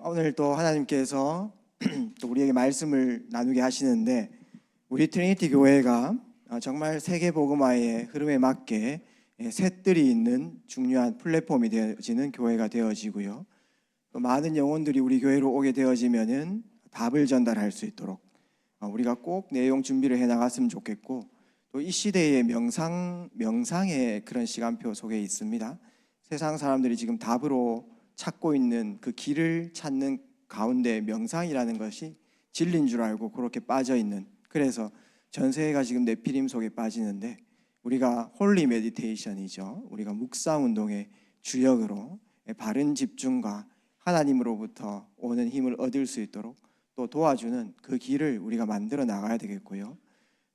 오늘 또 하나님께서 또 우리에게 말씀을 나누게 하시는데, 우리 트리니티 교회가 정말 세계 복음화의 흐름에 맞게 셋들이 있는 중요한 플랫폼이 되어지는 교회가 되어지고요. 또 많은 영혼들이 우리 교회로 오게 되어지면은 답을 전달할 수 있도록 우리가 꼭 내용 준비를 해 나갔으면 좋겠고, 또 이 시대의 명상의 그런 시간표 속에 있습니다. 세상 사람들이 지금 답으로 찾고 있는 그 길을 찾는 가운데 명상이라는 것이 진리인 줄 알고 그렇게 빠져 있는, 그래서 전 세계가 지금 네피림 속에 빠지는데, 우리가 홀리 메디테이션이죠. 우리가 묵상 운동의 주역으로 바른 집중과 하나님으로부터 오는 힘을 얻을 수 있도록 또 도와주는 그 길을 우리가 만들어 나가야 되겠고요.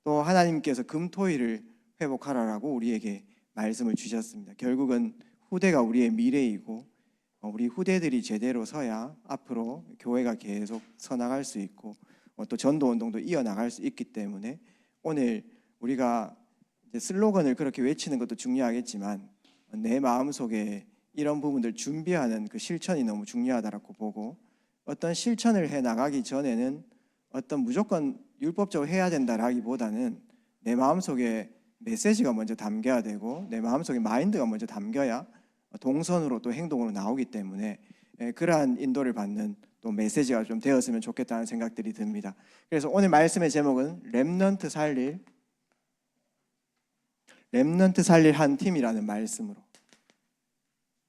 또 하나님께서 금토일을 회복하라라고 우리에게 말씀을 주셨습니다. 결국은 후대가 우리의 미래이고, 우리 후대들이 제대로 서야 앞으로 교회가 계속 서나갈 수 있고, 또 전도운동도 이어나갈 수 있기 때문에 오늘 우리가 이제 슬로건을 그렇게 외치는 것도 중요하겠지만, 내 마음속에 이런 부분들 준비하는 그 실천이 너무 중요하다고 보고, 어떤 실천을 해 나가기 전에는 어떤 무조건 율법적으로 해야 된다라기보다는 내 마음속에 메시지가 먼저 담겨야 되고, 내 마음속에 마인드가 먼저 담겨야 동선으로 또 행동으로 나오기 때문에 그러한 인도를 받는 또 메시지가 좀 되었으면 좋겠다는 생각들이 듭니다. 그래서 오늘 말씀의 제목은 렘넌트 살릴 한 팀이라는 말씀으로,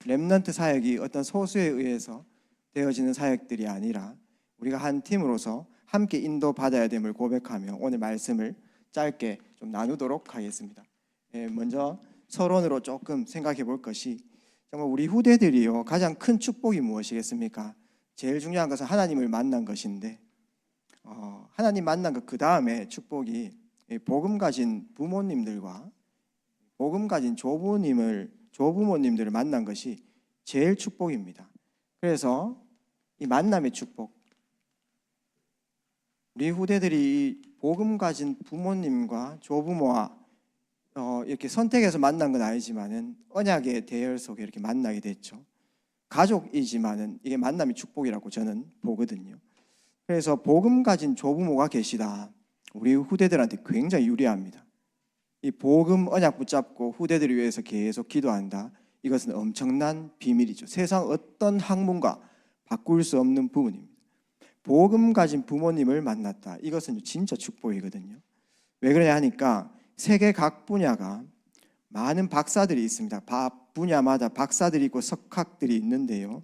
렘넌트 사역이 어떤 소수에 의해서 되어지는 사역들이 아니라 우리가 한 팀으로서 함께 인도받아야 됨을 고백하며 오늘 말씀을 짧게 좀 나누도록 하겠습니다. 먼저 서론으로 조금 생각해 볼 것이, 정말 우리 후대들이요, 가장 큰 축복이 무엇이겠습니까? 제일 중요한 것은 하나님을 만난 것인데, 하나님 만난 것 그 다음에 축복이 복음 가진 부모님들과 복음 가진 조부모님들을 만난 것이 제일 축복입니다. 그래서 이 만남의 축복, 우리 후대들이 복음 가진 부모님과 조부모와 이렇게 선택해서 만난 건 아니지만은 언약의 대열 속에 이렇게 만나게 됐죠. 가족이지만은 이게 만남의 축복이라고 저는 보거든요. 그래서 복음 가진 조부모가 계시다, 우리 후대들한테 굉장히 유리합니다. 이 복음 언약 붙잡고 후대들을 위해서 계속 기도한다, 이것은 엄청난 비밀이죠. 세상 어떤 학문과 바꿀 수 없는 부분입니다. 복음 가진 부모님을 만났다, 이것은 진짜 축복이거든요. 왜 그러냐 하니까 세계 각 분야가 많은 박사들이 있습니다. 분야마다 박사들이 있고 석학들이 있는데요,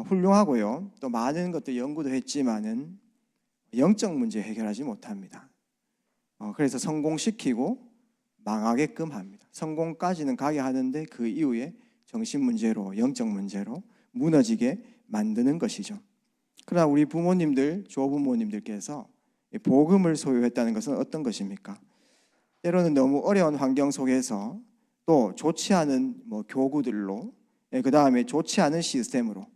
훌륭하고요. 또 많은 것들 연구도 했지만은 영적 문제 해결하지 못합니다. 그래서 성공시키고 망하게끔 합니다. 성공까지는 가게 하는데 그 이후에 정신 문제로, 영적 문제로 무너지게 만드는 것이죠. 그러나 우리 부모님들, 조부모님들께서 복음을 소유했다는 것은 어떤 것입니까? 때로는 너무 어려운 환경 속에서 또 좋지 않은 교구들로, 그 다음에 좋지 않은 시스템으로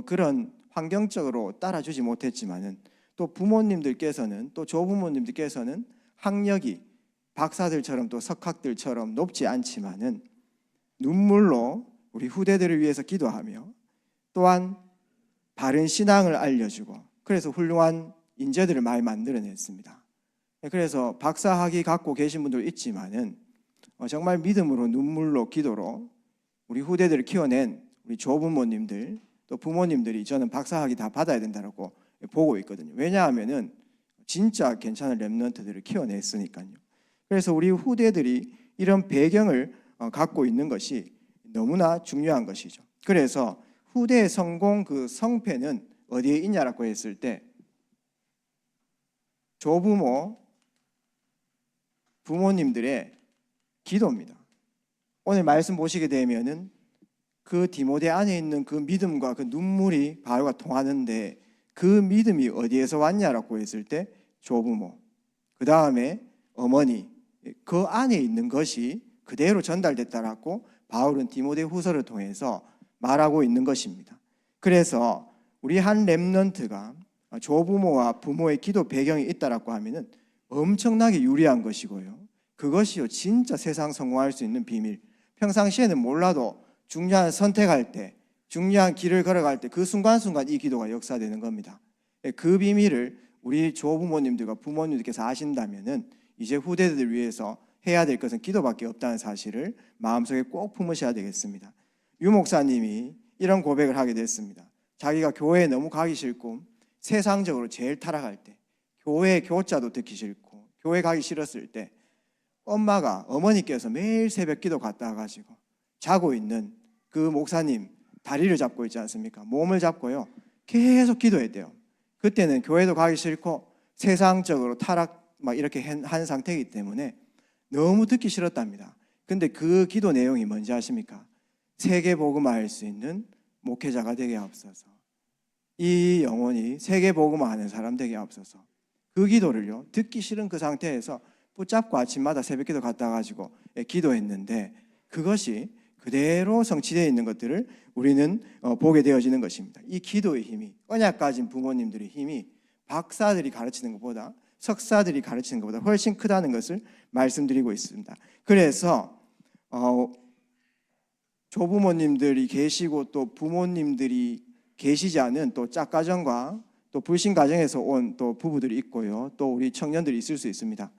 그런 환경적으로 따라주지 못했지만은, 또 부모님들께서는, 또 조부모님들께서는 학력이 박사들처럼 또 석학들처럼 높지 않지만은 눈물로 우리 후대들을 위해서 기도하며, 또한 바른 신앙을 알려주고, 그래서 훌륭한 인재들을 많이 만들어냈습니다. 그래서 박사학위 갖고 계신 분들 있지만은 정말 믿음으로, 눈물로, 기도로 우리 후대들을 키워낸 우리 조부모님들, 또 부모님들이 저는 박사학위 다 받아야 된다고 보고 있거든요. 왜냐하면은 진짜 괜찮은 렘넌트들을 키워냈으니까요. 그래서 우리 후대들이 이런 배경을 갖고 있는 것이 너무나 중요한 것이죠. 그래서 후대의 성공, 그 성패는 어디에 있냐라고 했을 때 조부모, 부모님들의 기도입니다. 오늘 말씀 보시게 되면은 그 디모데 안에 있는 그 믿음과 그 눈물이 바울과 통하는데, 그 믿음이 어디에서 왔냐라고 했을 때 조부모, 그 다음에 어머니, 그 안에 있는 것이 그대로 전달됐다라고 바울은 디모데 후서를 통해서 말하고 있는 것입니다. 그래서 우리 한 렘넌트가 조부모와 부모의 기도 배경이 있다라고 하면은 엄청나게 유리한 것이고요. 그것이요 진짜 세상 성공할 수 있는 비밀. 평상시에는 몰라도 중요한 선택할 때 중요한 길을 걸어갈 때 그 순간순간 이 기도가 역사되는 겁니다. 그 비밀을 우리 조부모님들과 부모님들께서 아신다면은 이제 후대들을 위해서 해야 될 것은 기도밖에 없다는 사실을 마음속에 꼭 품으셔야 되겠습니다. 유 목사님이 이런 고백을 하게 됐습니다. 자기가 교회에 너무 가기 싫고 세상적으로 제일 타락할 때, 교회 교자도 듣기 싫고 교회 가기 싫었을 때 어머니께서 매일 새벽 기도 갔다 와가지고 자고 있는 그 목사님 다리를 잡고 있지 않습니까? 몸을 잡고요 계속 기도했대요. 그때는 교회도 가기 싫고 세상적으로 타락 막 이렇게 한 상태이기 때문에 너무 듣기 싫었답니다. 근데 그 기도 내용이 뭔지 아십니까? 세계 복음화할 수 있는 목회자가 되게 앞서서 이 영혼이 세계 복음화하는 사람 되게 앞서서 그 기도를요 듣기 싫은 그 상태에서 붙잡고 아침마다 새벽기도 갔다 가지고 기도했는데 그것이 그대로 성취되어 있는 것들을 우리는 보게 되어지는 것입니다. 이 기도의 힘이, 언약 가진 부모님들의 힘이 박사들이 가르치는 것보다, 석사들이 가르치는 것보다 훨씬 크다는 것을 말씀드리고 있습니다. 그래서 조부모님들이 계시고 또 부모님들이 계시지 않은 또 짝가정과 또 불신 가정에서 온 또 부부들이 있고요, 또 우리 청년들이 있을 수 있습니다.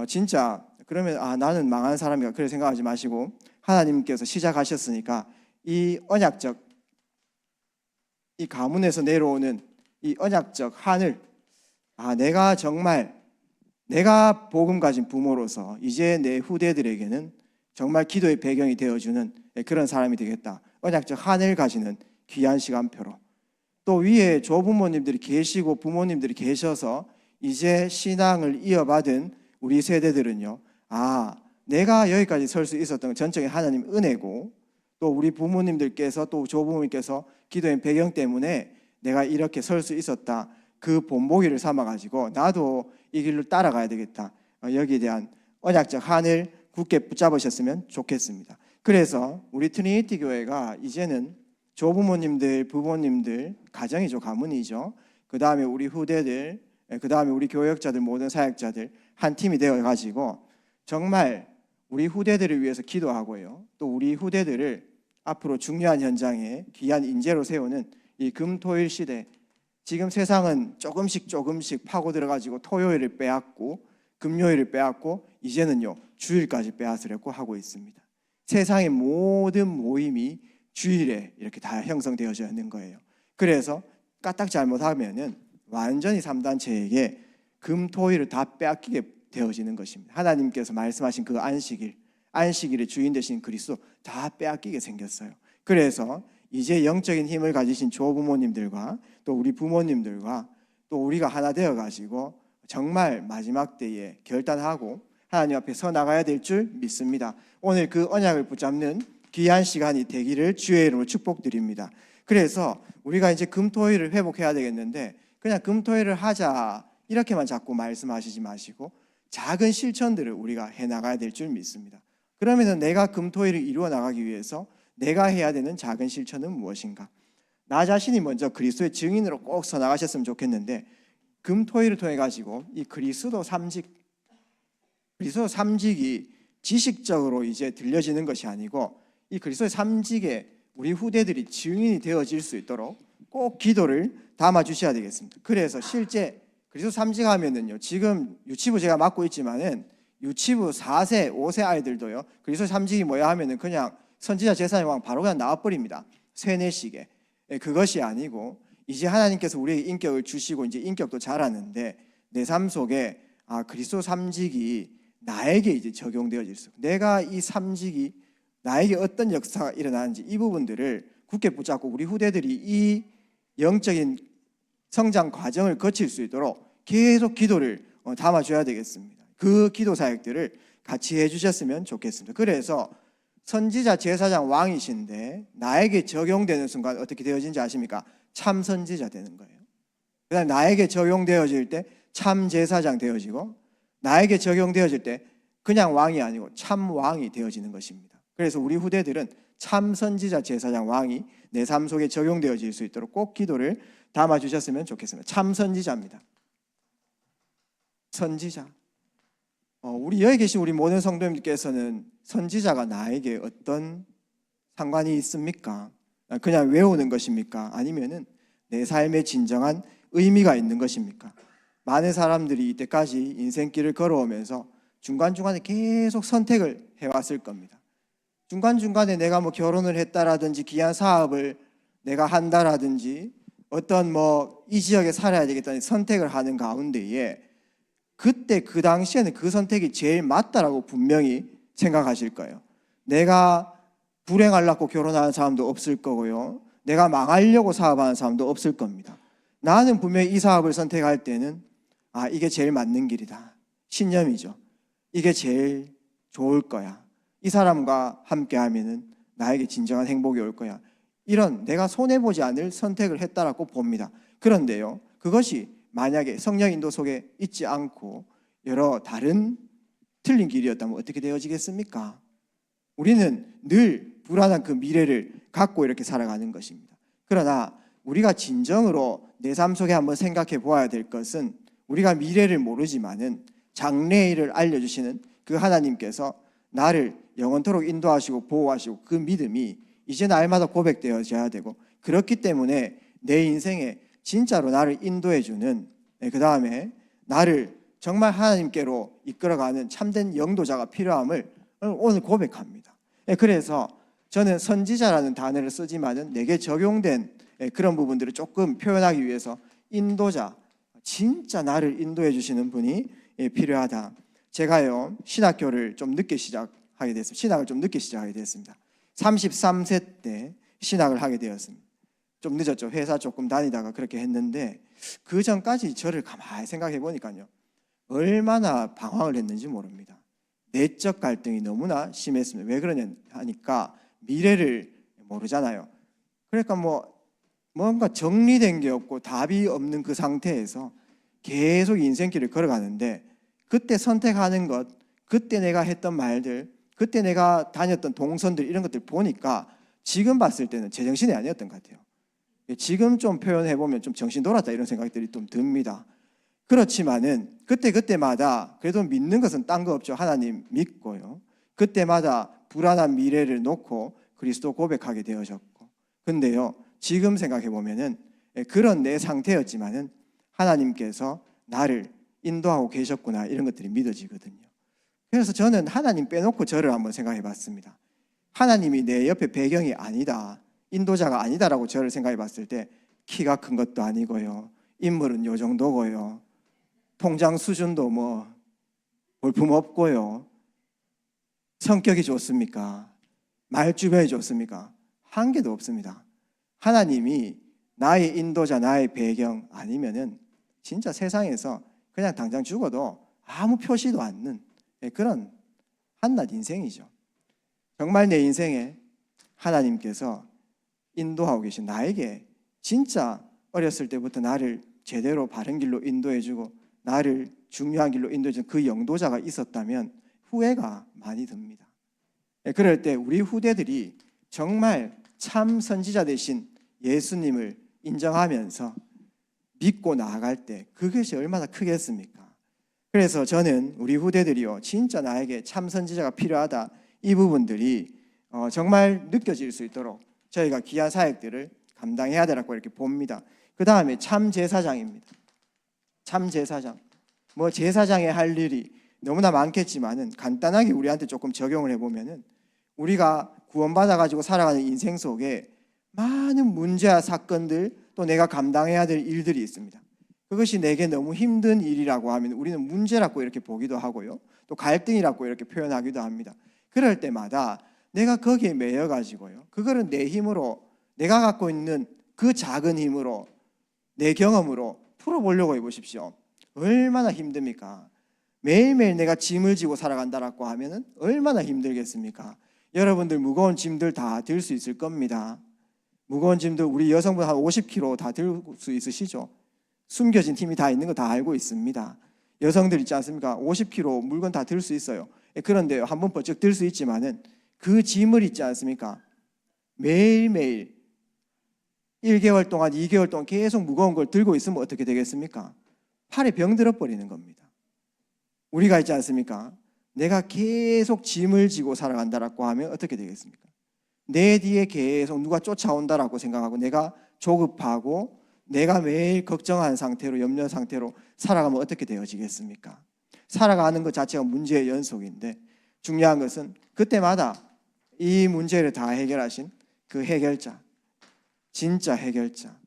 진짜 그러면 나는 망한 사람이야 그렇게 생각하지 마시고 하나님께서 시작하셨으니까 이 언약적, 이 가문에서 내려오는 이 언약적 하늘, 내가 정말 내가 복음 가진 부모로서 이제 내 후대들에게는 정말 기도의 배경이 되어주는 그런 사람이 되겠다. 언약적 하늘 가지는 귀한 시간표로 또 위에 조부모님들이 계시고 부모님들이 계셔서 이제 신앙을 이어받은 우리 세대들은요, 내가 여기까지 설 수 있었던 전적인 하나님 은혜고 또 우리 부모님들께서 또 조부모님께서 기도의 배경 때문에 내가 이렇게 설 수 있었다. 그 본보기를 삼아가지고 나도 이 길로 따라가야 되겠다. 여기에 대한 언약적 한을 굳게 붙잡으셨으면 좋겠습니다. 그래서 우리 트리니티 교회가 이제는 조부모님들, 부모님들, 가정이죠, 가문이죠. 그 다음에 우리 후대들, 그 다음에 우리 교역자들, 모든 사역자들 한 팀이 되어가지고 정말 우리 후대들을 위해서 기도하고요. 또 우리 후대들을 앞으로 중요한 현장에 귀한 인재로 세우는 이 금토일 시대, 지금 세상은 조금씩 파고 들어가지고 토요일을 빼앗고 금요일을 빼앗고 이제는요 주일까지 빼앗으려고 하고 있습니다. 세상의 모든 모임이 주일에 이렇게 다 형성되어져 있는 거예요. 그래서 까딱 잘못하면은 완전히 3단체에게 금토일을 다 빼앗기게 되어지는 것입니다. 하나님께서 말씀하신 그 안식일의 주인 되신 그리스도 다 빼앗기게 생겼어요. 그래서 이제 영적인 힘을 가지신 조부모님들과 또 우리 부모님들과 또 우리가 하나 되어가지고 정말 마지막 때에 결단하고 하나님 앞에 서 나가야 될 줄 믿습니다. 오늘 그 언약을 붙잡는 귀한 시간이 되기를 주의 이름으로 축복드립니다. 그래서 우리가 이제 금토일을 회복해야 되겠는데 그냥 금토일을 하자 이렇게만 자꾸 말씀하시지 마시고 작은 실천들을 우리가 해나가야 될 줄 믿습니다. 그러면 내가 금토일을 이루어 나가기 위해서 내가 해야 되는 작은 실천은 무엇인가? 나 자신이 먼저 그리스도의 증인으로 꼭 서 나가셨으면 좋겠는데 금토일을 통해 가지고 이 그리스도 삼직이 지식적으로 이제 들려지는 것이 아니고 이 그리스도의 삼직에 우리 후대들이 증인이 되어질 수 있도록 꼭 기도를 담아 주셔야 되겠습니다. 그래서 실제 그리스도 삼직하면은요, 지금 유치부 제가 맡고 있지만은 유치부 4세, 5세 아이들도요, 그리스도 삼직이 뭐야 하면은 그냥 선지자 제사장 왕 바로 그냥 나와버립니다. 세뇌식에. 그것이 아니고 이제 하나님께서 우리에게 인격을 주시고 이제 인격도 자라는데 내 삶 속에 그리스도 삼직이 나에게 이제 적용되어질 수, 내가 이 삼직이 나에게 어떤 역사가 일어나는지 이 부분들을 굳게 붙잡고 우리 후대들이 이 영적인 성장 과정을 거칠 수 있도록 계속 기도를 담아줘야 되겠습니다. 그 기도 사역들을 같이 해주셨으면 좋겠습니다. 그래서 선지자, 제사장, 왕이신데 나에게 적용되는 순간 어떻게 되어진지 아십니까? 참 선지자 되는 거예요. 그다음 나에게 적용되어질 때 참 제사장 되어지고 나에게 적용되어질 때 그냥 왕이 아니고 참 왕이 되어지는 것입니다. 그래서 우리 후대들은 참 선지자, 제사장, 왕이 내 삶 속에 적용되어질 수 있도록 꼭 기도를 담아주셨으면 좋겠습니다. 참 선지자입니다. 선지자. 우리 여기 계신 우리 모든 성도님께서는 선지자가 나에게 어떤 상관이 있습니까? 그냥 외우는 것입니까? 아니면은 내 삶에 진정한 의미가 있는 것입니까? 많은 사람들이 이때까지 인생길을 걸어오면서 중간중간에 계속 선택을 해왔을 겁니다. 중간중간에 내가 뭐 결혼을 했다라든지 귀한 사업을 내가 한다라든지 어떤 뭐 이 지역에 살아야 되겠다는 선택을 하는 가운데에 그때 그 당시에는 그 선택이 제일 맞다라고 분명히 생각하실 거예요. 내가 불행하려고 결혼하는 사람도 없을 거고요. 내가 망하려고 사업하는 사람도 없을 겁니다. 나는 분명히 이 사업을 선택할 때는 이게 제일 맞는 길이다. 신념이죠. 이게 제일 좋을 거야. 이 사람과 함께 하면은 나에게 진정한 행복이 올 거야. 이런 내가 손해보지 않을 선택을 했다라고 봅니다. 그런데요, 그것이 만약에 성령 인도 속에 있지 않고 여러 다른 틀린 길이었다면 어떻게 되어지겠습니까? 우리는 늘 불안한 그 미래를 갖고 이렇게 살아가는 것입니다. 그러나 우리가 진정으로 내 삶 속에 한번 생각해 보아야 될 것은 우리가 미래를 모르지만은 장래일을 알려주시는 그 하나님께서 나를 영원토록 인도하시고 보호하시고 그 믿음이 이제 날마다 고백되어져야 되고, 그렇기 때문에 내 인생에 진짜로 나를 인도해주는, 그 다음에 나를 정말 하나님께로 이끌어가는 참된 영도자가 필요함을 오늘 고백합니다. 그래서 저는 선지자라는 단어를 쓰지만은 내게 적용된 그런 부분들을 조금 표현하기 위해서 인도자, 진짜 나를 인도해 주시는 분이 필요하다. 제가요 신학교를 좀 늦게 시작하게 됐습니다. 신학을 좀 늦게 시작하게 됐습니다. 33세 때 신학을 하게 되었습니다. 좀 늦었죠. 회사 조금 다니다가 그렇게 했는데 그 전까지 저를 가만히 생각해 보니까요, 얼마나 방황을 했는지 모릅니다. 내적 갈등이 너무나 심했습니다. 왜 그러냐 하니까 미래를 모르잖아요. 그러니까 뭔가 정리된 게 없고 답이 없는 그 상태에서 계속 인생길을 걸어가는데, 그때 선택하는 것, 그때 내가 했던 말들, 그때 내가 다녔던 동선들, 이런 것들 보니까 지금 봤을 때는 제정신이 아니었던 것 같아요. 지금 좀 표현해보면 좀 정신 돌았다 이런 생각들이 좀 듭니다. 그렇지만은 그때마다 그래도 믿는 것은 딴 거 없죠. 하나님 믿고요. 그때마다 불안한 미래를 놓고 그리스도 고백하게 되어졌고, 근데요 지금 생각해보면은 그런 내 상태였지만은 하나님께서 나를 인도하고 계셨구나, 이런 것들이 믿어지거든요. 그래서 저는 하나님 빼놓고 저를 한번 생각해 봤습니다. 하나님이 내 옆에 배경이 아니다, 인도자가 아니다라고 저를 생각해 봤을 때 키가 큰 것도 아니고요, 인물은 요 정도고요, 통장 수준도 볼품 없고요, 성격이 좋습니까? 말주변이 좋습니까? 한 개도 없습니다. 하나님이 나의 인도자, 나의 배경 아니면은 진짜 세상에서 그냥 당장 죽어도 아무 표시도 않는 그런 한낱 인생이죠. 정말 내 인생에 하나님께서 인도하고 계신, 나에게 진짜 어렸을 때부터 나를 제대로 바른 길로 인도해주고 나를 중요한 길로 인도해준 그 영도자가 있었다면 후회가 많이 듭니다. 그럴 때 우리 후대들이 정말 참 선지자 되신 예수님을 인정하면서 믿고 나아갈 때 그것이 얼마나 크겠습니까? 그래서 저는 우리 후대들이요, 진짜 나에게 참 선지자가 필요하다, 이 부분들이 정말 느껴질 수 있도록 저희가 귀한 사역들을 감당해야 되라고 이렇게 봅니다. 그 다음에 참 제사장입니다. 참 제사장. 제사장에 할 일이 너무나 많겠지만은 간단하게 우리한테 조금 적용을 해보면은, 우리가 구원받아가지고 살아가는 인생 속에 많은 문제와 사건들, 또 내가 감당해야 될 일들이 있습니다. 그것이 내게 너무 힘든 일이라고 하면 우리는 문제라고 이렇게 보기도 하고요, 또 갈등이라고 이렇게 표현하기도 합니다. 그럴 때마다 내가 거기에 매여가지고요, 그거를 내 힘으로, 내가 갖고 있는 그 작은 힘으로, 내 경험으로 풀어보려고 해보십시오. 얼마나 힘듭니까? 매일매일 내가 짐을 지고 살아간다라고 하면은 얼마나 힘들겠습니까? 여러분들 무거운 짐들 다 들 수 있을 겁니다. 무거운 짐들 우리 여성분 한 50kg 다 들 수 있으시죠? 숨겨진 힘이 다 있는 거 다 알고 있습니다. 여성들 있지 않습니까? 50kg 물건 다 들 수 있어요. 그런데 한번 번쩍 들 수 있지만은 그 짐을 있지 않습니까? 매일매일 1개월 동안 2개월 동안 계속 무거운 걸 들고 있으면 어떻게 되겠습니까? 팔에 병 들어버리는 겁니다. 우리가 있지 않습니까? 내가 계속 짐을 지고 살아간다라고 하면 어떻게 되겠습니까? 내 뒤에 계속 누가 쫓아온다라고 생각하고 내가 조급하고 내가 매일 걱정한 상태로 염려 상태로 살아가면 어떻게 되어지겠습니까? 살아가는 것 자체가 문제의 연속인데 중요한 것은 그때마다 이 문제를 다 해결하신 그 해결자, 진짜 해결자.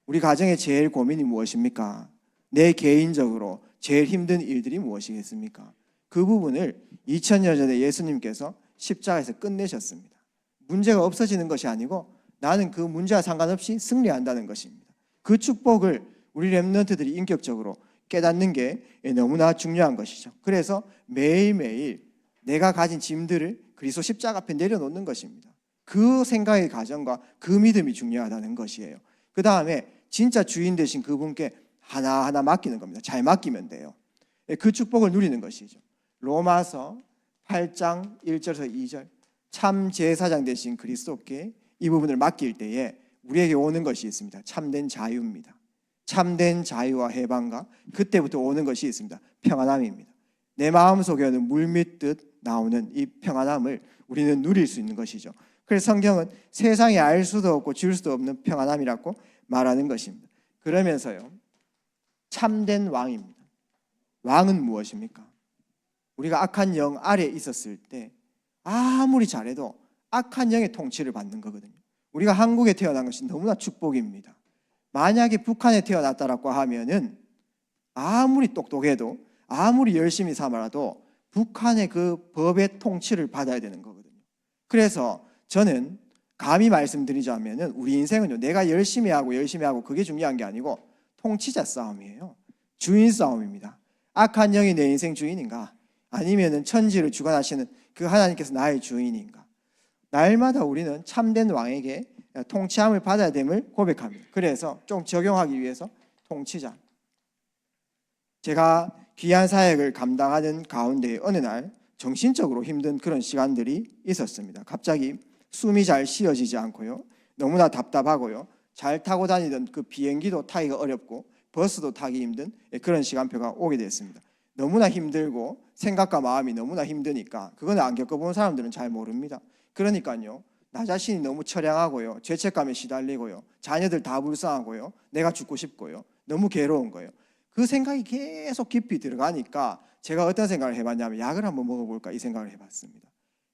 우리 가정의 제일 고민이 무엇입니까? 내 개인적으로 제일 힘든 일들이 무엇이겠습니까? 그 부분을 2000년 전에 예수님께서 십자가에서 끝내셨습니다. 문제가 없어지는 것이 아니고 나는 그 문제와 상관없이 승리한다는 것입니다. 그 축복을 우리 렘넌트들이 인격적으로 깨닫는 게 너무나 중요한 것이죠. 그래서 매일매일 내가 가진 짐들을 그리스도 십자가 앞에 내려놓는 것입니다. 그 생각의 가정과 그 믿음이 중요하다는 것이에요. 그 다음에 진짜 주인 되신 그분께 하나하나 맡기는 겁니다. 잘 맡기면 돼요. 그 축복을 누리는 것이죠. 로마서 8장 1절에서 2절 참 제사장 되신 그리스도께 이 부분을 맡길 때에 우리에게 오는 것이 있습니다. 참된 자유입니다. 참된 자유와 해방과 그때부터 오는 것이 있습니다. 평안함입니다. 내 마음속에는 물밀듯 나오는 이 평안함을 우리는 누릴 수 있는 것이죠. 그래서 성경은 세상에 알 수도 없고 줄 수도 없는 평안함이라고 말하는 것입니다. 그러면서요, 참된 왕입니다. 왕은 무엇입니까? 우리가 악한 영 아래 있었을 때 아무리 잘해도 악한 영의 통치를 받는 거거든요. 우리가 한국에 태어난 것이 너무나 축복입니다. 만약에 북한에 태어났다라고 하면은 아무리 똑똑해도 아무리 열심히 살아도 북한의 그 법의 통치를 받아야 되는 거거든요. 그래서 저는 감히 말씀드리자면은 우리 인생은요, 내가 열심히 하고 그게 중요한 게 아니고 통치자 싸움이에요. 주인 싸움입니다. 악한 영이 내 인생 주인인가? 아니면은 천지를 주관하시는 그 하나님께서 나의 주인인가? 날마다 우리는 참된 왕에게 통치함을 받아야 됨을 고백합니다. 그래서 좀 적용하기 위해서 통치자. 제가 귀한 사역을 감당하는 가운데 어느 날 정신적으로 힘든 그런 시간들이 있었습니다. 갑자기 숨이 잘 쉬어지지 않고요. 너무나 답답하고요. 잘 타고 다니던 그 비행기도 타기가 어렵고 버스도 타기 힘든 그런 시간표가 오게 됐습니다. 너무나 힘들고 생각과 마음이 너무나 힘드니까 그건 안 겪어본 사람들은 잘 모릅니다. 그러니까요. 나 자신이 너무 처량하고요. 죄책감에 시달리고요. 자녀들 다 불쌍하고요. 내가 죽고 싶고요. 너무 괴로운 거예요. 그 생각이 계속 깊이 들어가니까 제가 어떤 생각을 해봤냐면 약을 한번 먹어볼까 이 생각을 해봤습니다.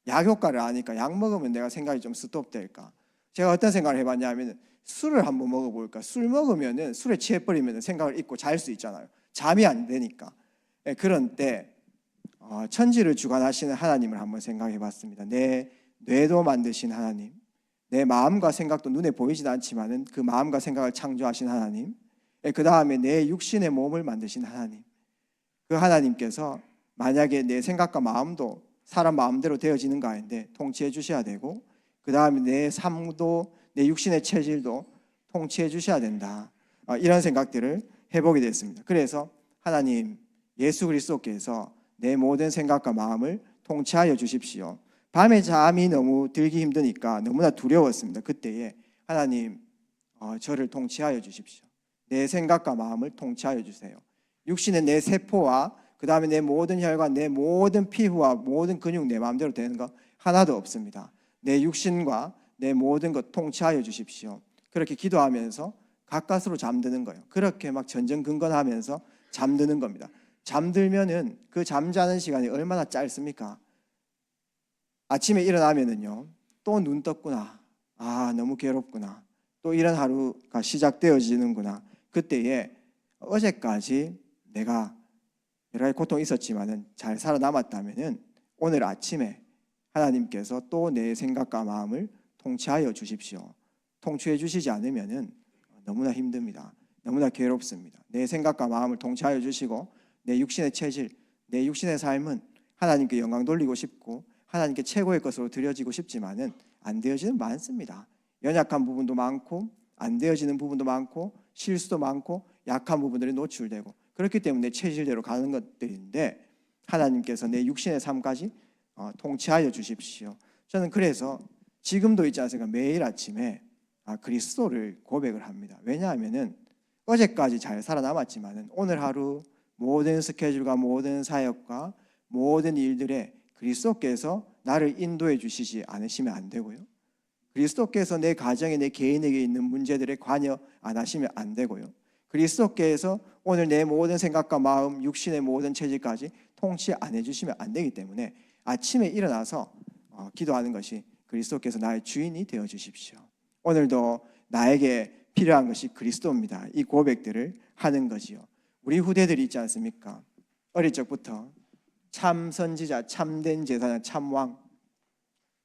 약 효과를 아니까 약 먹으면 내가 생각이 좀 스톱될까. 제가 어떤 생각을 해봤냐면 술을 한번 먹어볼까. 술 먹으면 술에 취해버리면 생각을 잊고 잘 수 있잖아요. 잠이 안 되니까. 그런 때 천지를 주관하시는 하나님을 한번 생각해봤습니다. 내 뇌도 만드신 하나님, 내 마음과 생각도 눈에 보이진 않지만은 그 마음과 생각을 창조하신 하나님, 그 다음에 내 육신의 몸을 만드신 하나님, 그 하나님께서 만약에 내 생각과 마음도 사람 마음대로 되어지는 거 아닌데 통치해 주셔야 되고, 그 다음에 내 삶도 내 육신의 체질도 통치해 주셔야 된다. 이런 생각들을 해보게 됐습니다. 그래서 하나님, 예수 그리스도께서 내 모든 생각과 마음을 통치하여 주십시오. 밤에 잠이 너무 들기 힘드니까 너무나 두려웠습니다. 그때에 하나님, 저를 통치하여 주십시오. 내 생각과 마음을 통치하여 주세요. 육신의 내 세포와 그 다음에 내 모든 혈관, 내 모든 피부와 모든 근육 내 마음대로 되는 거 하나도 없습니다. 내 육신과 내 모든 것 통치하여 주십시오. 그렇게 기도하면서 가까스로 잠드는 거예요. 그렇게 막 전전긍긍하면서 잠드는 겁니다. 잠들면은 그 잠자는 시간이 얼마나 짧습니까? 아침에 일어나면은요, 또 눈 떴구나. 너무 괴롭구나. 또 이런 하루가 시작되어지는구나. 그때에 어제까지 내가 여러 가지 고통이 있었지만은 잘 살아남았다면은 오늘 아침에 하나님께서 또 내 생각과 마음을 통치하여 주십시오. 통치해 주시지 않으면은 너무나 힘듭니다. 너무나 괴롭습니다. 내 생각과 마음을 통치하여 주시고 내 육신의 체질, 내 육신의 삶은 하나님께 영광 돌리고 싶고 하나님께 최고의 것으로 드려지고 싶지만은 안 되어지는 많습니다. 연약한 부분도 많고 안 되어지는 부분도 많고 실수도 많고 약한 부분들이 노출되고 그렇기 때문에 내 체질대로 가는 것들인데 하나님께서 내 육신의 삶까지 통치하여 주십시오. 저는 그래서 지금도 있지 않습니까? 매일 아침에 그리스도를 고백을 합니다. 왜냐하면은 어제까지 잘 살아남았지만은 오늘 하루 모든 스케줄과 모든 사역과 모든 일들에 그리스도께서 나를 인도해 주시지 않으시면 안 되고요. 그리스도께서 내 가정에 내 개인에게 있는 문제들에 관여 안 하시면 안 되고요. 그리스도께서 오늘 내 모든 생각과 마음, 육신의 모든 체질까지 통치 안 해주시면 안 되기 때문에 아침에 일어나서 기도하는 것이 그리스도께서 나의 주인이 되어 주십시오. 오늘도 나에게 필요한 것이 그리스도입니다. 이 고백들을 하는 거지요. 우리 후대들이 있지 않습니까? 어릴 적부터 참 선지자, 참된 제사장, 참왕,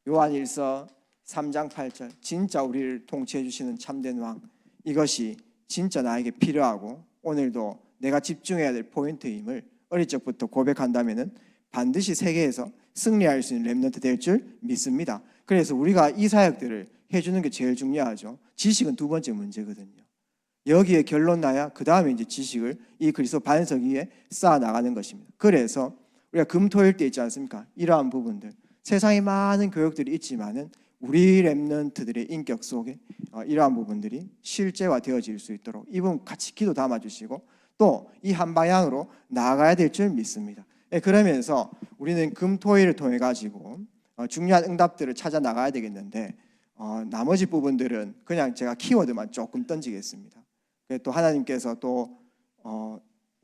요한일서 3장 8절 진짜 우리를 통치해 주시는 참된 왕, 이것이 진짜 나에게 필요하고 오늘도 내가 집중해야 될 포인트임을 어릴 적부터 고백한다면 반드시 세계에서 승리할 수 있는 렘넌트 될 줄 믿습니다. 그래서 우리가 이 사역들을 해주는 게 제일 중요하죠. 지식은 두 번째 문제거든요. 여기에 결론 나야 그 다음에 이제 지식을 이 그리스도 반석 위에 쌓아 나가는 것입니다. 그래서 우리가 금토일 때 있지 않습니까? 이러한 부분들, 세상에 많은 교육들이 있지만은 우리 렘넌트들의 인격 속에 이러한 부분들이 실제화 되어질 수 있도록 이 부분 같이 기도 담아주시고 또 이 한 방향으로 나아가야 될 줄 믿습니다. 그러면서 우리는 금토일을 통해 가지고 중요한 응답들을 찾아 나가야 되겠는데 나머지 부분들은 그냥 제가 키워드만 조금 던지겠습니다. 또 하나님께서 또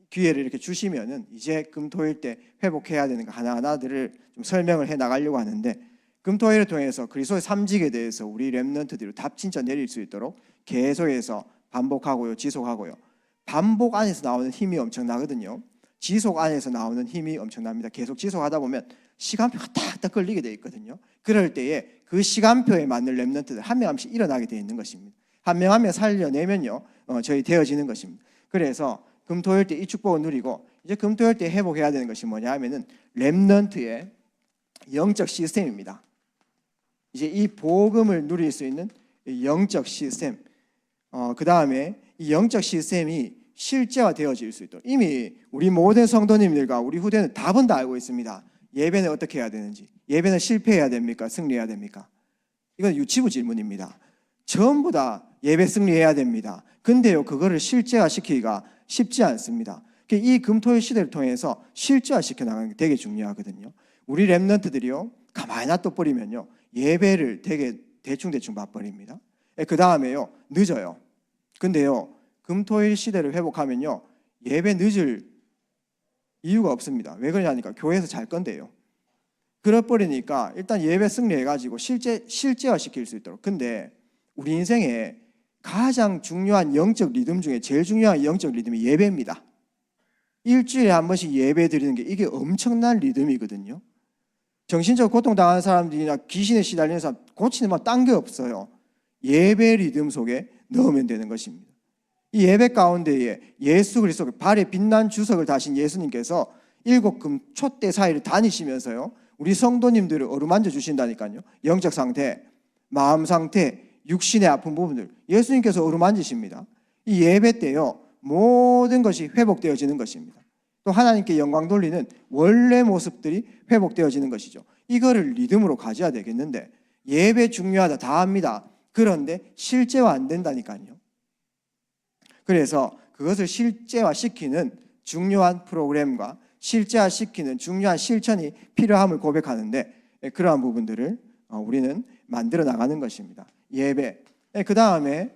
기회를 이렇게 주시면은 이제 금토일 때 회복해야 되는 거 하나하나들을 좀 설명을 해 나가려고 하는데 금토일을 통해서 그리스도의 삼직에 대해서 우리 렘넌트들이 답 진짜 내릴 수 있도록 계속해서 반복하고요, 지속하고요. 반복 안에서 나오는 힘이 엄청나거든요. 지속 안에서 나오는 힘이 엄청납니다. 계속 지속하다 보면 시간표가 딱딱 걸리게 돼 있거든요. 그럴 때에 그 시간표에 맞는 렘넌트들 한 명 한 명씩 일어나게 돼 있는 것입니다. 한 명 한 명 살려내면요, 저희 되어지는 것입니다. 그래서 금토일 때 이 축복을 누리고 이제 금토일 때 회복해야 되는 것이 뭐냐 하면은 렘넌트의 영적 시스템입니다. 이제 이 복음을 누릴 수 있는 영적 시스템, 그 다음에 이 영적 시스템이 실제화되어질 수 있도록 이미 우리 모든 성도님들과 우리 후대는 답은 다 알고 있습니다. 예배는 어떻게 해야 되는지, 예배는 실패해야 됩니까? 승리해야 됩니까? 이건 유치부 질문입니다. 전부 다 예배 승리해야 됩니다. 근데요, 그거를 실제화시키기가 쉽지 않습니다. 이 금토일 시대를 통해서 실제화시켜 나가는 게 되게 중요하거든요. 우리 렘넌트들이요, 가만히 놔둬버리면요, 예배를 되게 대충 봐버립니다. 그 다음에요, 늦어요. 근데요, 금토일 시대를 회복하면요, 예배 늦을 이유가 없습니다. 왜 그러냐니까 교회에서 잘 건데요. 그래버리니까 일단 예배 승리해가지고 실제화시킬 수 있도록. 근데 우리 인생에 가장 중요한 영적 리듬 중에 제일 중요한 영적 리듬이 예배입니다. 일주일에 한 번씩 예배 드리는 게 이게 엄청난 리듬이거든요. 정신적 고통당하는 사람들이나 귀신에 시달리는 사람 고치는 건 딴 게 없어요. 예배 리듬 속에 넣으면 되는 것입니다. 이 예배 가운데에 예수 그리스도 발에 빛난 주석을 다신 예수님께서 7금 촛대 사이를 다니시면서요, 우리 성도님들을 어루만져 주신다니까요. 영적 상태, 마음 상태, 육신의 아픈 부분들 예수님께서 어루만지십니다. 이 예배 때요, 모든 것이 회복되어지는 것입니다. 또 하나님께 영광 돌리는 원래 모습들이 회복되어지는 것이죠. 이거를 리듬으로 가져야 되겠는데 예배 중요하다 다 합니다. 그런데 실제화 안 된다니까요. 그래서 그것을 실제화시키는 중요한 프로그램과 실제화시키는 중요한 실천이 필요함을 고백하는데 그러한 부분들을 우리는 만들어 나가는 것입니다. 예배. 그 다음에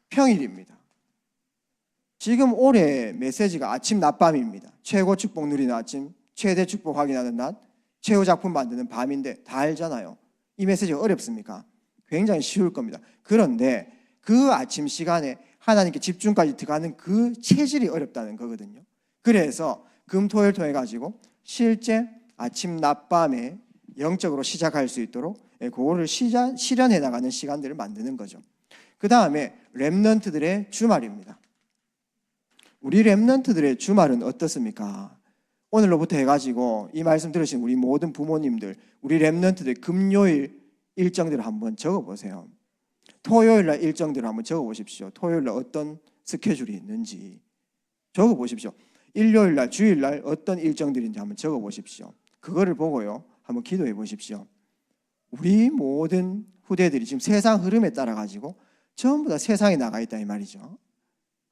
평일입니다. 지금 올해 메시지가 아침 낮밤입니다. 최고 축복 누리는 아침, 최대 축복 확인하는 낮, 최후 작품 만드는 밤인데 다 알잖아요. 이 메시지가 어렵습니까? 굉장히 쉬울 겁니다. 그런데 그 아침 시간에 하나님께 집중까지 들어가는 그 체질이 어렵다는 거거든요. 그래서 금토일 통해 가지고 실제 아침 낮밤에 영적으로 시작할 수 있도록 그거를 실현해 나가는 시간들을 만드는 거죠. 그 다음에 렘넌트들의 주말입니다. 우리 렘넌트들의 주말은 어떻습니까? 오늘로부터 해가지고 이 말씀 들으신 우리 모든 부모님들, 우리 렘넌트들 금요일 일정들을 한번 적어보세요. 토요일날 일정들을 한번 적어보십시오. 토요일날 어떤 스케줄이 있는지 적어보십시오. 일요일날, 주일날 어떤 일정들인지 한번 적어보십시오. 그거를 보고요, 한번 기도해 보십시오. 우리 모든 후대들이 지금 세상 흐름에 따라 가지고 전부 다 세상에 나가 있다 이 말이죠.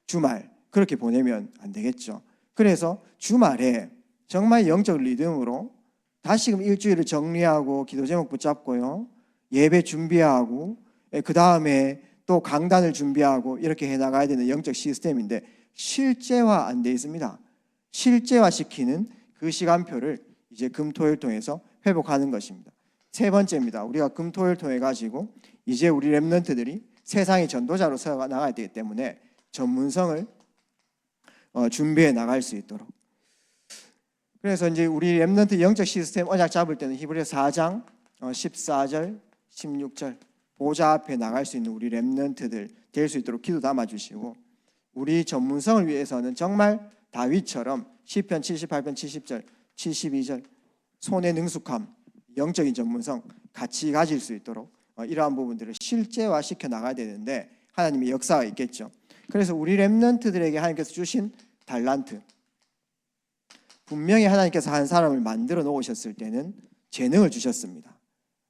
주말 그렇게 보내면 안 되겠죠. 그래서 주말에 정말 영적 리듬으로 다시금 일주일을 정리하고 기도 제목 붙잡고요, 예배 준비하고 그 다음에 또 강단을 준비하고 이렇게 해나가야 되는 영적 시스템인데 실제화 안 돼 있습니다. 실제화시키는 그 시간표를 이제 금토일 통해서 회복하는 것입니다. 세 번째입니다. 우리가 금토일 통해 가지고 이제 우리 렘넌트들이 세상의 전도자로 서 나가야 되기 때문에 전문성을 준비해 나갈 수 있도록. 그래서 이제 우리 렘넌트 영적 시스템 언약 잡을 때는 히브리서 4장 14절 16절 보좌 앞에 나갈 수 있는 우리 렘넌트들 될 수 있도록 기도 담아 주시고, 우리 전문성을 위해서는 정말 다윗처럼 시편 78편 70절 72절 손의 능숙함, 영적인 전문성 같이 가질 수 있도록 이러한 부분들을 실제화시켜 나가야 되는데 하나님의 역사가 있겠죠. 그래서 우리 렘넌트들에게 하나님께서 주신 달란트, 분명히 하나님께서 한 사람을 만들어 놓으셨을 때는 재능을 주셨습니다.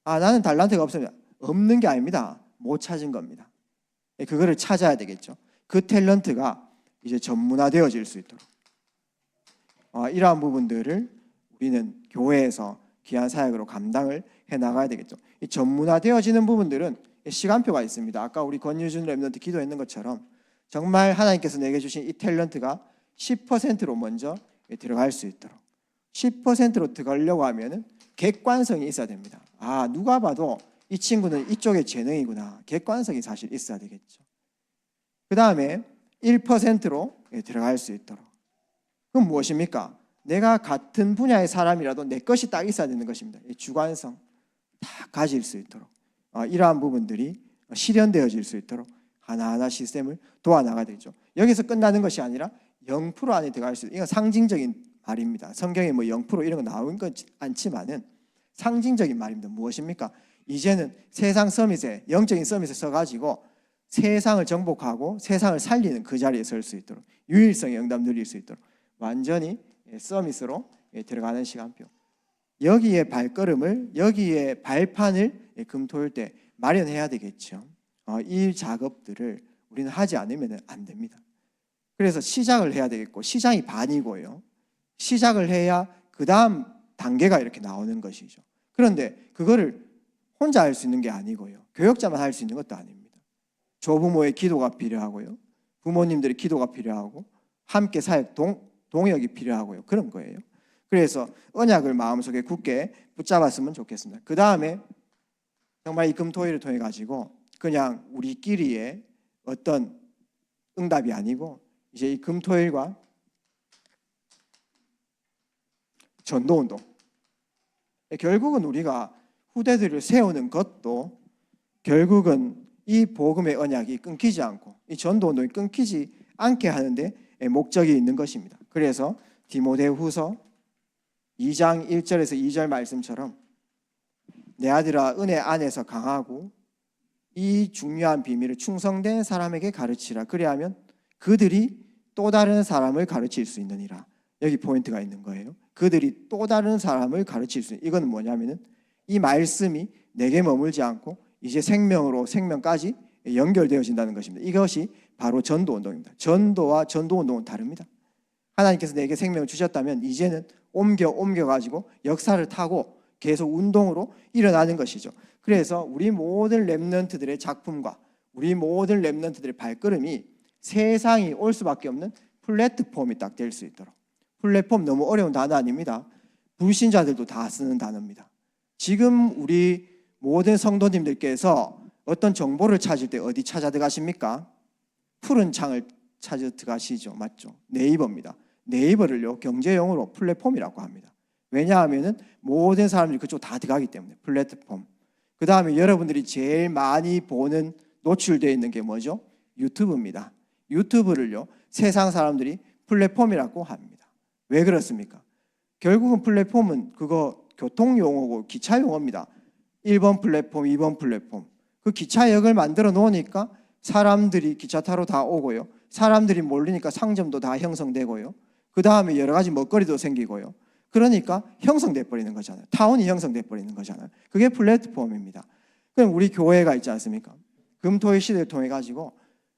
나는 달란트가 없습니다. 없는 게 아닙니다. 못 찾은 겁니다. 그거를 찾아야 되겠죠. 그 탤런트가 이제 전문화되어질 수 있도록 이러한 부분들을 우리는 교회에서 귀한 사역으로 감당을 해나가야 되겠죠. 이 전문화되어지는 부분들은 시간표가 있습니다. 아까 우리 권유준 렘넌트 기도했는 것처럼 정말 하나님께서 내게 주신 이 탤런트가 10%로 먼저 들어갈 수 있도록, 10%로 들어가려고 하면은 객관성이 있어야 됩니다. 누가 봐도 이 친구는 이쪽에 재능이구나. 객관성이 사실 있어야 되겠죠. 그 다음에 1%로 들어갈 수 있도록. 그럼 무엇입니까? 내가 같은 분야의 사람이라도 내 것이 딱 있어야 되는 것입니다. 주관성 다 가질 수 있도록 이러한 부분들이 실현되어질 수 있도록 하나하나 시스템을 도와나가야 되죠. 여기서 끝나는 것이 아니라 0% 안에 들어갈 수 있도록. 이건 상징적인 말입니다. 성경에 뭐 0% 이런 거 나오는 건 않지만은 상징적인 말입니다. 무엇입니까? 이제는 세상 서밋에, 영적인 서밋에 서가지고 세상을 정복하고 세상을 살리는 그 자리에 설 수 있도록, 유일성의 영담 누릴 수 있도록 완전히 서밋으로 들어가는 시간표. 여기에 발걸음을, 여기에 발판을 금토일 때 마련해야 되겠죠. 이 작업들을 우리는 하지 않으면 안 됩니다. 그래서 시작을 해야 되겠고, 시장이 반이고요. 시작을 해야 그 다음 단계가 이렇게 나오는 것이죠. 그런데 그거를 혼자 할 수 있는 게 아니고요. 교역자만 할 수 있는 것도 아닙니다. 조부모의 기도가 필요하고요. 부모님들의 기도가 필요하고 함께 사역 동역이 필요하고요. 그런 거예요. 그래서 언약을 마음속에 굳게 붙잡았으면 좋겠습니다. 그 다음에 정말 이 금토일을 통해 가지고 그냥 우리끼리의 어떤 응답이 아니고 이제 이 금토일과 전도운동, 결국은 우리가 후대들을 세우는 것도 결국은 이 복음의 언약이 끊기지 않고 이 전도운동이 끊기지 않게 하는데 목적이 있는 것입니다. 그래서 디모데후서 2장 1절에서 2절 말씀처럼 내 아들아 은혜 안에서 강하고 이 중요한 비밀을 충성된 사람에게 가르치라. 그리하면 그들이 또 다른 사람을 가르칠 수 있느니라. 여기 포인트가 있는 거예요. 그들이 또 다른 사람을 가르칠 수 있는, 이건 뭐냐면은 이 말씀이 내게 머물지 않고 이제 생명으로 생명까지 연결되어진다는 것입니다. 이것이 바로 전도운동입니다. 전도와 전도운동은 다릅니다. 하나님께서 내게 생명을 주셨다면 이제는 옮겨가지고 역사를 타고 계속 운동으로 일어나는 것이죠. 그래서 우리 모든 렘넌트들의 작품과 우리 모든 렘넌트들의 발걸음이 세상이 올 수밖에 없는 플랫폼이 딱 될 수 있도록. 플랫폼 너무 어려운 단어 아닙니다. 불신자들도 다 쓰는 단어입니다. 지금 우리 모든 성도님들께서 어떤 정보를 찾을 때 어디 찾아 들어가십니까? 푸른 창을 찾아 들어가시죠. 맞죠? 네이버입니다. 네이버를요 경제용어로 플랫폼이라고 합니다. 왜냐하면 모든 사람들이 그쪽 다 들어가기 때문에 플랫폼. 그 다음에 여러분들이 제일 많이 보는 노출되어 있는 게 뭐죠? 유튜브입니다. 유튜브를요 세상 사람들이 플랫폼이라고 합니다. 왜 그렇습니까? 결국은 플랫폼은 그거 교통용어고 기차용어입니다. 1번 플랫폼, 2번 플랫폼. 그 기차역을 만들어 놓으니까 사람들이 기차 타러 다 오고요. 사람들이 몰리니까 상점도 다 형성되고요. 그 다음에 여러 가지 먹거리도 생기고요. 그러니까 형성돼 버리는 거잖아요. 타운이 형성돼 버리는 거잖아요. 그게 플랫폼입니다. 그럼 우리 교회가 있지 않습니까? 금토일 시대를 통해 가지고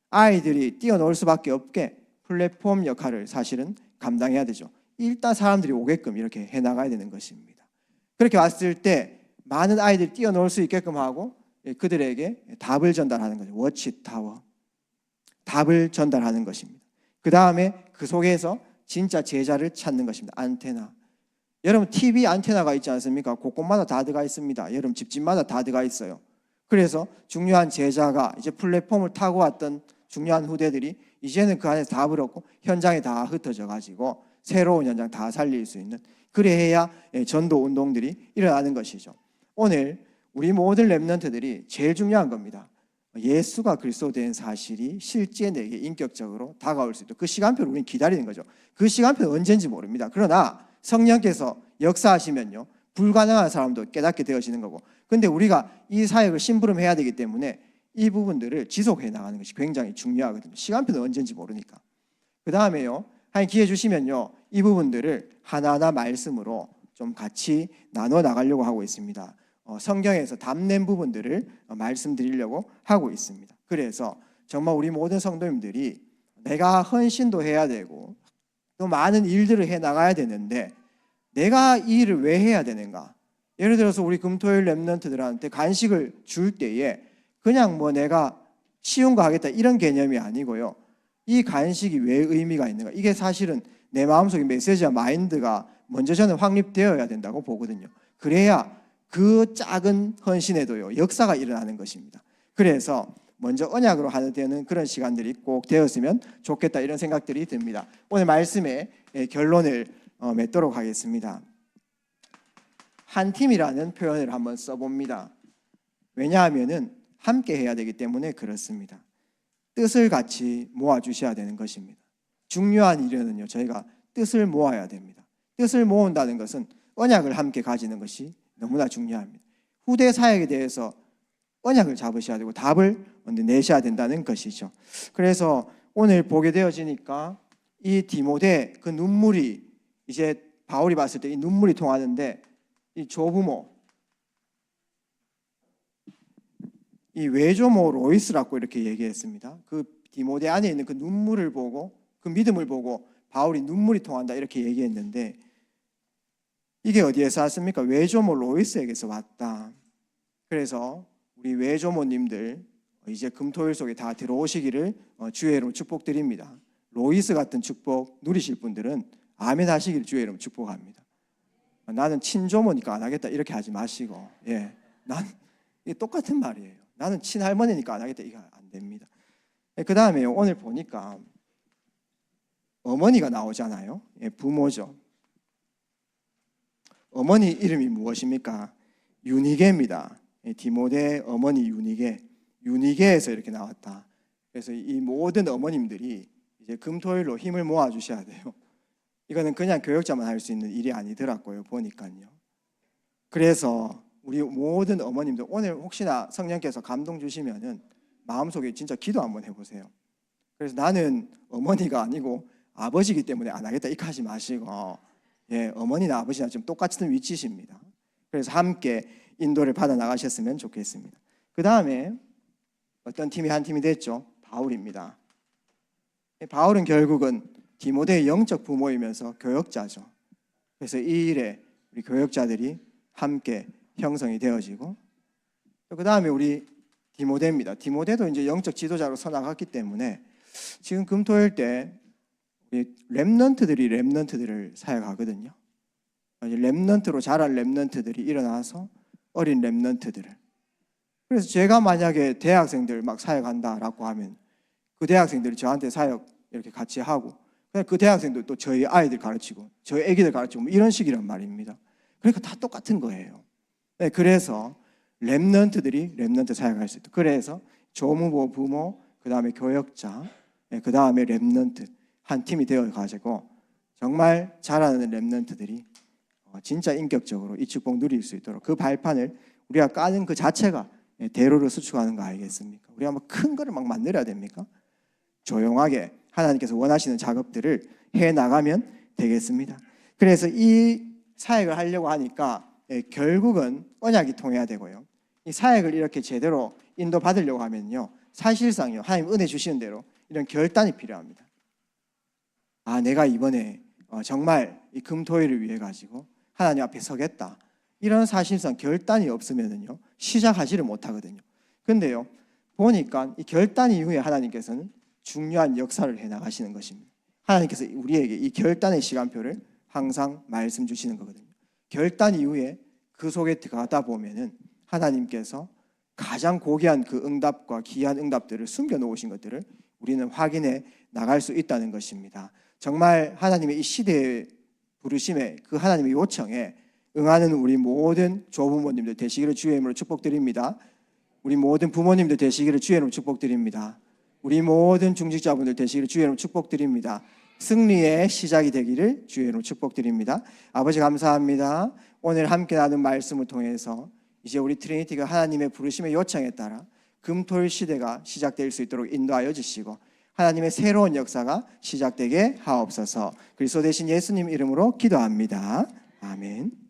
아이들이 뛰어놀 수밖에 없게 플랫폼 역할을 사실은 감당해야 되죠. 일단 사람들이 오게끔 이렇게 해나가야 되는 것입니다. 그렇게 왔을 때 많은 아이들이 뛰어놀 수 있게끔 하고 그들에게 답을 전달하는 거죠. 워치 타워. 답을 전달하는 것입니다. 그 다음에 그 속에서 진짜 제자를 찾는 것입니다. 안테나. 여러분 TV 안테나가 있지 않습니까? 곳곳마다 다 들어가 있습니다. 여러분 집집마다 다 들어가 있어요. 그래서 중요한 제자가 이제 플랫폼을 타고 왔던 중요한 후대들이 이제는 그 안에서 답을 얻고 현장에 다 흩어져 가지고 새로운 현장 다 살릴 수 있는, 그래야 전도 운동들이 일어나는 것이죠. 오늘 우리 모든 렘넌트들이 제일 중요한 겁니다. 예수가 그리스도 된 사실이 실제 내게 인격적으로 다가올 수 있도록 그 시간표를 우리는 기다리는 거죠. 그 시간표는 언제인지 모릅니다. 그러나 성령께서 역사하시면요, 불가능한 사람도 깨닫게 되어지는 거고, 근데 우리가 이 사역을 심부름해야 되기 때문에 이 부분들을 지속해 나가는 것이 굉장히 중요하거든요. 시간표는 언제인지 모르니까. 그 다음에요, 한 기회 주시면요, 이 부분들을 하나하나 말씀으로 좀 같이 나눠 나가려고 하고 있습니다. 성경에서 답낸 부분들을 말씀드리려고 하고 있습니다. 그래서 정말 우리 모든 성도님들이 내가 헌신도 해야 되고 또 많은 일들을 해 나가야 되는데 내가 이 일을 왜 해야 되는가? 예를 들어서 우리 금토일 렘넌트들한테 간식을 줄 때에 그냥 뭐 내가 쉬운 거 하겠다 이런 개념이 아니고요. 이 간식이 왜 의미가 있는가? 이게 사실은 내 마음속에 메시지와 마인드가 먼저 저는 확립되어야 된다고 보거든요. 그래야 그 작은 헌신에도요 역사가 일어나는 것입니다. 그래서 먼저 언약으로 하는 데는 그런 시간들이 꼭 되었으면 좋겠다 이런 생각들이 듭니다. 오늘 말씀의 결론을 맺도록 하겠습니다. 한 팀이라는 표현을 한번 써봅니다. 왜냐하면은 함께 해야 되기 때문에 그렇습니다. 뜻을 같이 모아주셔야 되는 것입니다. 중요한 일에는요 저희가 뜻을 모아야 됩니다. 뜻을 모은다는 것은 언약을 함께 가지는 것이 너무나 중요합니다. 후대 사역에 대해서 언약을 잡으셔야 되고 답을 내셔야 된다는 것이죠. 그래서 오늘 보게 되어지니까 이 디모데 그 눈물이 이제 바울이 봤을 때 이 눈물이 통하는데 이 조부모, 이 외조모 로이스라고 이렇게 얘기했습니다. 그 디모데 안에 있는 그 눈물을 보고 그 믿음을 보고 바울이 눈물이 통한다 이렇게 얘기했는데 이게 어디에서 왔습니까? 외조모 로이스에게서 왔다. 그래서 우리 외조모님들 이제 금토일 속에 다 들어오시기를 주의 이름으로 축복드립니다. 로이스 같은 축복 누리실 분들은 아멘 하시기를 주의 이름으로 축복합니다. 나는 친조모니까 안 하겠다 이렇게 하지 마시고, 이게 똑같은 말이에요. 나는 친할머니니까 안 하겠다 이거 안 됩니다. 그 다음에 오늘 보니까 어머니가 나오잖아요. 부모죠. 어머니 이름이 무엇입니까? 유니게입니다. 디모데 어머니 유니게에서 이렇게 나왔다. 그래서 이 모든 어머님들이 이제 금토일로 힘을 모아 주셔야 돼요. 이거는 그냥 교역자만 할 수 있는 일이 아니더라고요. 보니까요. 그래서 우리 모든 어머님들 오늘 혹시나 성령께서 감동 주시면은 마음속에 진짜 기도 한번 해보세요. 그래서 나는 어머니가 아니고 아버지이기 때문에 안 하겠다 이렇게 하지 마시고, 어머니나 아버지나 좀 똑같은 위치십니다. 그래서 함께 인도를 받아 나가셨으면 좋겠습니다. 그 다음에 어떤 팀이 한 팀이 됐죠? 바울입니다. 바울은 결국은 디모데의 영적 부모이면서 교역자죠. 그래서 이 일에 우리 교역자들이 함께 형성이 되어지고, 그 다음에 우리 디모데입니다. 디모데도 이제 영적 지도자로 서나갔기 때문에 지금 금토일 때 우리 렘넌트들을 사역하거든요. 렘넌트로 자란 렘넌트들이 일어나서 어린 렘넌트들을. 그래서 제가 만약에 대학생들 막 사역한다라고 하면 그 대학생들이 저한테 사역 이렇게 같이 하고, 그냥 그 대학생들 또 저희 아이들 가르치고 저희 애기들 가르치고 뭐 이런 식이란 말입니다. 그러니까 다 똑같은 거예요. 그래서 렘넌트들이 렘넌트 사역할 수 있다. 그래서 조무보 부모, 그 다음에 교역자, 그 다음에 렘넌트 한 팀이 되어가지고 정말 잘하는 렘넌트들이 진짜 인격적으로 이 축복 누릴 수 있도록 그 발판을 우리가 까는 그 자체가 대로를 수축하는 거 아니겠습니까? 우리가 뭐 큰 거를 막 만들어야 됩니까? 조용하게 하나님께서 원하시는 작업들을 해 나가면 되겠습니다. 그래서 이 사역을 하려고 하니까 결국은 언약이 통해야 되고요. 이 사역을 이렇게 제대로 인도받으려고 하면요, 사실상요 하나님 은혜 주시는 대로 이런 결단이 필요합니다. 내가 이번에 정말 이 금토일을 위해 가지고 하나님 앞에 서겠다. 이런 사실상 결단이 없으면요 시작하지를 못하거든요. 근데요, 보니까 이 결단 이후에 하나님께서는 중요한 역사를 해 나가시는 것입니다. 하나님께서 우리에게 이 결단의 시간표를 항상 말씀 주시는 거거든요. 결단 이후에 그 속에 들어가다 보면은 하나님께서 가장 고귀한 그 응답과 귀한 응답들을 숨겨 놓으신 것들을 우리는 확인해 나갈 수 있다는 것입니다. 정말 하나님의 이 시대의 부르심에, 그 하나님의 요청에 응하는 우리 모든 조부모님들 되시기를 주의 이름으로 축복드립니다. 우리 모든 부모님들 되시기를 주의 이름으로 축복드립니다. 우리 모든 중직자분들 되시기를 주의 이름으로 축복드립니다. 승리의 시작이 되기를 주의 이름으로 축복드립니다. 아버지 감사합니다. 오늘 함께 나눈 말씀을 통해서 이제 우리 트리니티가 하나님의 부르심의 요청에 따라 금토일 시대가 시작될 수 있도록 인도하여 주시고 하나님의 새로운 역사가 시작되게 하옵소서. 그리스도 되신 예수님 이름으로 기도합니다. 아멘.